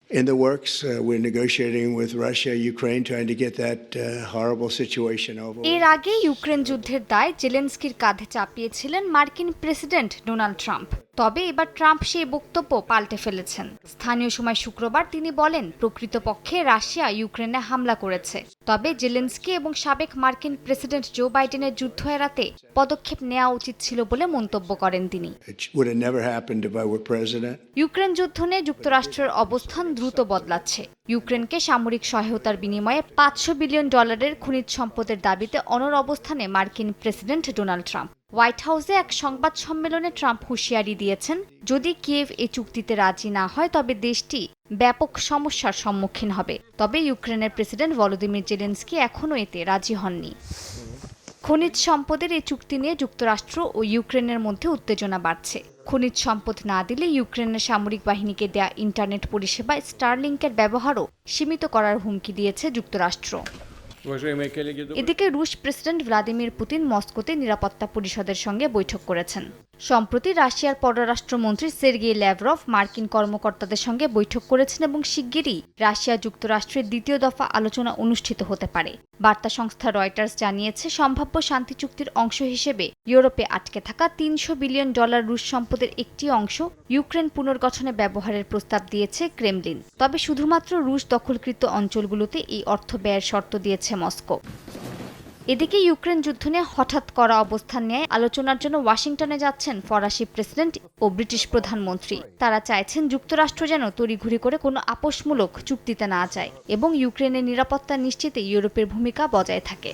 in the works. We're negotiating with Russia, Ukraine, trying to get that horrible situation over. এর আগে Ukraine যুদ্ধের দায় জেলেনস্কির কাঁধে চাপিয়েছিলেন মার্কিন প্রেসিডেন্ট ডোনাল্ড ট্রাম্প। তবে এবার ট্রাম্প সেই বক্তব্য পাল্টে ফেলেছেন। স্থানীয় সময় শুক্রবার তিনি বলেন, প্রকৃতপক্ষে রাশিয়া ইউক্রেনে হামলা করেছে, তবে জেলেনস্কি এবং সাবেক মার্কিন প্রেসিডেন্ট জো বাইডেনের যুদ্ধ এড়াতে পদক্ষেপ নেওয়া উচিত ছিল বলে মন্তব্য করেন তিনি। ইউক্রেন যুদ্ধ নিয়ে যুক্তরাষ্ট্রের অবস্থান দ্রুত বদলাচ্ছে। ইউক্রেনকে সামরিক সহায়তার বিনিময়ে $500 বিলিয়ন খনিজ সম্পদের দাবিতে অনড় অবস্থানে মার্কিন প্রেসিডেন্ট ডোনাল্ড ট্রাম্প। হোয়াইট হাউসে এক সংবাদ সম্মেলনে ট্রাম্প হুঁশিয়ারি দিয়েছেন, যদি কিয়েভ এই চুক্তিতে রাজি না হয় তবে দেশটি ব্যাপক সমস্যার সম্মুখীন হবে। তবে ইউক্রেনের প্রেসিডেন্ট ভলোদিমির জেলেনস্কি এখনও এতে রাজি হননি। খনিজ সম্পদের এই চুক্তি নিয়ে যুক্তরাষ্ট্র ও ইউক্রেনের মধ্যে উত্তেজনা বাড়ছে। খনিজ সম্পদ না দিলে ইউক্রেনের সামরিক বাহিনীকে দেয়া ইন্টারনেট পরিষেবা স্টারলিংকের ব্যবহারও সীমিত করার হুমকি দিয়েছে যুক্তরাষ্ট্র। এদিকে রুশ প্রেসিডেন্ট ভ্লাদিমির পুতিন মস্কোতে নিরাপত্তা পরিষদের সঙ্গে বৈঠক করেছেন। সম্প্রতি রাশিয়ার পররাষ্ট্রমন্ত্রী সের্গেই ল্যাভরভ মার্কিন কর্মকর্তাদের সঙ্গে বৈঠক করেছেন এবং শিগগিরই রাশিয়া যুক্তরাষ্ট্রের দ্বিতীয় দফা আলোচনা অনুষ্ঠিত হতে পারে। বার্তা সংস্থা রয়টার্স জানিয়েছে, সম্ভাব্য শান্তি চুক্তির অংশ হিসেবে ইউরোপে আটকে থাকা $300 বিলিয়ন রুশ সম্পদের একটি অংশ ইউক্রেন পুনর্গঠনে ব্যবহারের প্রস্তাব দিয়েছে ক্রেমলিন। তবে শুধুমাত্র রুশ দখলকৃত অঞ্চলগুলোতে এই অর্থ ব্যয়ের শর্ত দিয়েছে মস্কো। এদিকে ইউক্রেন যুদ্ধ নিয়ে হঠাৎ করা অবস্থান নিয়ে আলোচনার জন্য ওয়াশিংটনে যাচ্ছেন ফরাসি প্রেসিডেন্ট ও ব্রিটিশ প্রধানমন্ত্রী। তারা চাইছেন যুক্তরাষ্ট্র যেন তড়িঘড়ি করে কোনো আপোষমূলক চুক্তিতে না যায় এবং ইউক্রেনের নিরাপত্তা নিশ্চিতে ইউরোপের ভূমিকা বজায় থাকে।